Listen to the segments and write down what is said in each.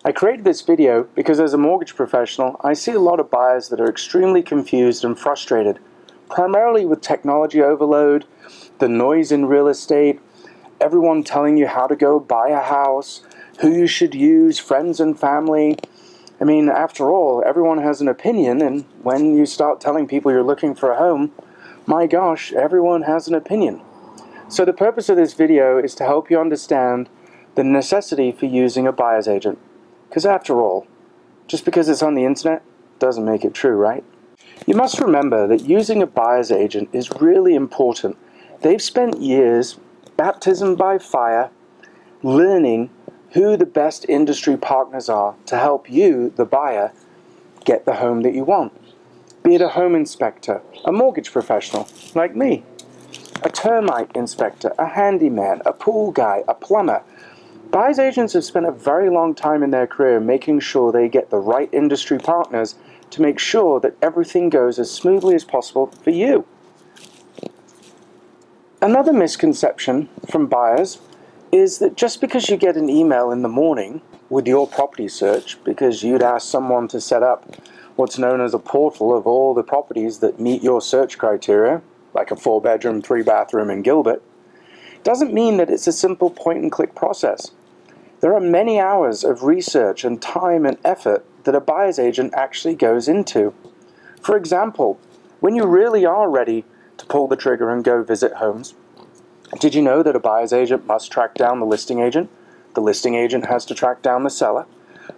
I created this video because as a mortgage professional, I see a lot of buyers that are extremely confused and frustrated, primarily with technology overload, the noise in real estate, everyone telling you how to go buy a house, who you should use, friends and family. I mean, after all, everyone has an opinion, and when you start telling people you're looking for a home, my gosh, everyone has an opinion. So the purpose of this video is to help you understand the necessity for using a buyer's agent. Because after all, just because it's on the internet doesn't make it true, right? You must remember that using a buyer's agent is really important. They've spent years, baptism by fire, learning who the best industry partners are to help you, the buyer, get the home that you want. Be it a home inspector, a mortgage professional like me, a termite inspector, a handyman, a pool guy, a plumber. Buyer's agents have spent a very long time in their career making sure they get the right industry partners to make sure that everything goes as smoothly as possible for you. Another misconception from buyers is that just because you get an email in the morning with your property search, because you'd ask someone to set up what's known as a portal of all the properties that meet your search criteria, like a 4-bedroom, 3-bathroom in Gilbert, doesn't mean that it's a simple point-and-click process. There are many hours of research and time and effort that a buyer's agent actually goes into. For example, when you really are ready to pull the trigger and go visit homes, did you know that a buyer's agent must track down the listing agent? The listing agent has to track down the seller.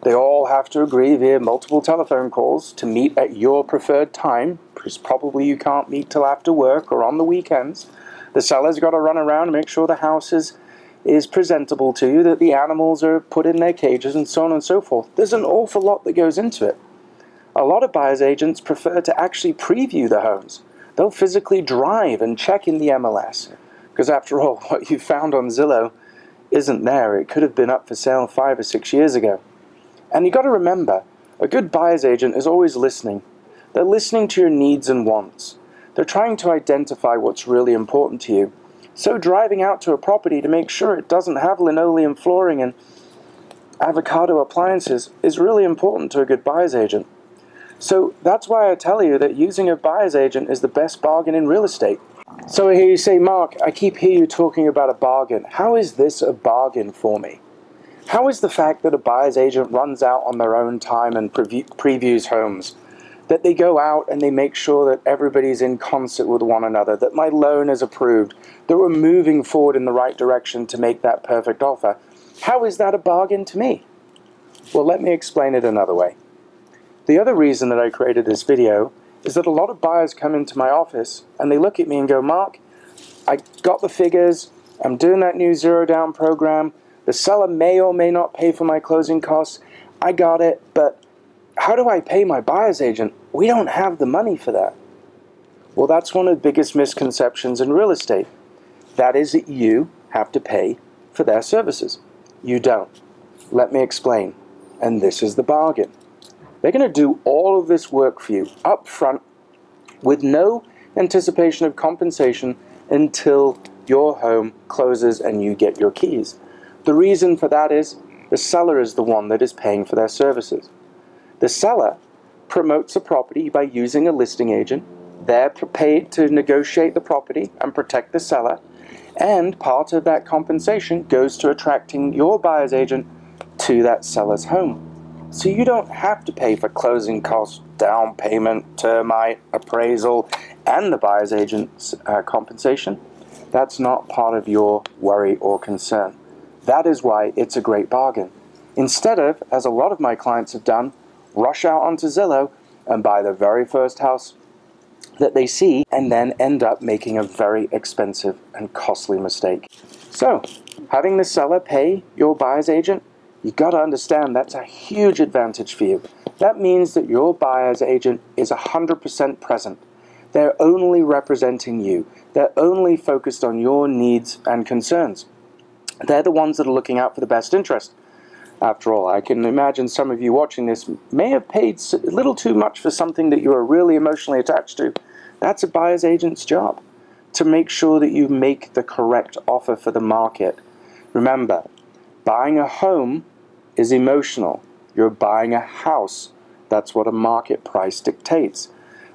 They all have to agree via multiple telephone calls to meet at your preferred time, because probably you can't meet till after work or on the weekends. The seller's got to run around and make sure the house is presentable to you, that the animals are put in their cages, and so on and so forth. There's an awful lot that goes into it. A lot of buyer's agents prefer to actually preview the homes. They'll physically drive and check in the MLS. Because after all, what you found on Zillow isn't there. It could have been up for sale 5 or 6 years ago. And you've got to remember, a good buyer's agent is always listening. They're listening to your needs and wants. They're trying to identify what's really important to you. So driving out to a property to make sure it doesn't have linoleum flooring and avocado appliances is really important to a good buyer's agent. So that's why I tell you that using a buyer's agent is the best bargain in real estate. So I hear you say, Mark, I keep hearing you talking about a bargain. How is this a bargain for me? How is the fact that a buyer's agent runs out on their own time and previews homes, that they go out and they make sure that everybody's in concert with one another, that my loan is approved, that we're moving forward in the right direction to make that perfect offer? How is that a bargain to me? Well, let me explain it another way. The other reason that I created this video is that a lot of buyers come into my office and they look at me and go, Mark, I got the figures, I'm doing that new zero down program, the seller may or may not pay for my closing costs, I got it, but how do I pay my buyer's agent? We don't have the money for that. Well, that's one of the biggest misconceptions in real estate. That is that you have to pay for their services. You don't. Let me explain. And this is the bargain. They're going to do all of this work for you up front with no anticipation of compensation until your home closes and you get your keys. The reason for that is the seller is the one that is paying for their services. The seller promotes a property by using a listing agent. They're paid to negotiate the property and protect the seller, and part of that compensation goes to attracting your buyer's agent to that seller's home. So you don't have to pay for closing costs, down payment, termite, appraisal, and the buyer's agent's compensation. That's not part of your worry or concern. That is why it's a great bargain. Instead of, as a lot of my clients have done, rush out onto Zillow and buy the very first house that they see and then end up making a very expensive and costly mistake. So, having the seller pay your buyer's agent, you got to understand that's a huge advantage for you. That means that your buyer's agent is 100% present. They're only representing you. They're only focused on your needs and concerns. They're the ones that are looking out for the best interest. After all, I can imagine some of you watching this may have paid a little too much for something that you are really emotionally attached to. That's a buyer's agent's job, to make sure that you make the correct offer for the market. Remember, buying a home is emotional. You're buying a house. That's what a market price dictates.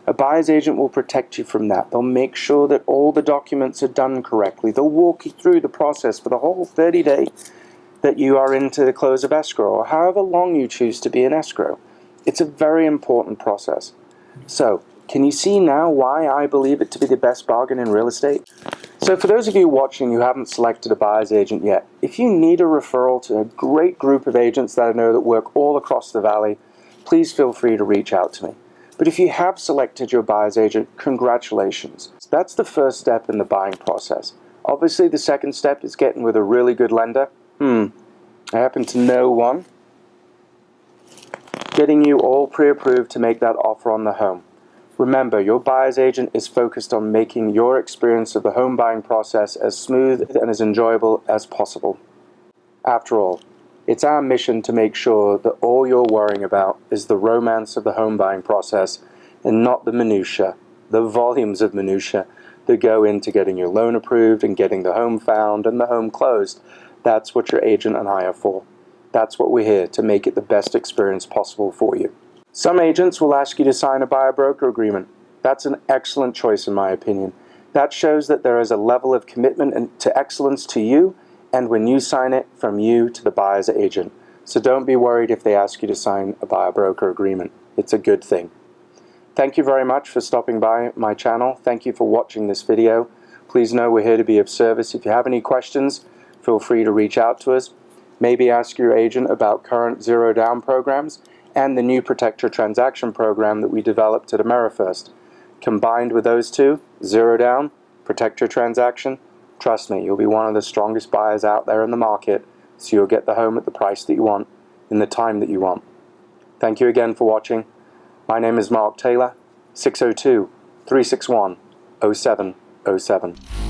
A buyer's agent will protect you from that. They'll make sure that all the documents are done correctly. They'll walk you through the process for the whole 30-day that you are into the close of escrow, or however long you choose to be in escrow. It's a very important process. So, can you see now why I believe it to be the best bargain in real estate? So for those of you watching who haven't selected a buyer's agent yet, if you need a referral to a great group of agents that I know that work all across the valley, please feel free to reach out to me. But if you have selected your buyer's agent, congratulations. That's the first step in the buying process. Obviously, the second step is getting with a really good lender. I happen to know one. Getting you all pre-approved to make that offer on the home. Remember, your buyer's agent is focused on making your experience of the home buying process as smooth and as enjoyable as possible. After all, it's our mission to make sure that all you're worrying about is the romance of the home buying process and not the minutiae, the volumes of minutiae that go into getting your loan approved and getting the home found and the home closed. That's what your agent and I are for. That's what we're here to make it the best experience possible for you. Some agents will ask you to sign a buyer-broker agreement. That's an excellent choice in my opinion. That shows that there is a level of commitment to excellence to you, and when you sign it, from you to the buyer's agent. So don't be worried if they ask you to sign a buyer-broker agreement. It's a good thing. Thank you very much for stopping by my channel. Thank you for watching this video. Please know we're here to be of service. If you have any questions, feel free to reach out to us. Maybe ask your agent about current zero-down programs and the new Protect Your Transaction program that we developed at AmeriFirst. Combined with those two, zero down, Protect Your Transaction, trust me, you'll be one of the strongest buyers out there in the market, so you'll get the home at the price that you want, in the time that you want. Thank you again for watching. My name is Mark Taylor, 602-361-0707.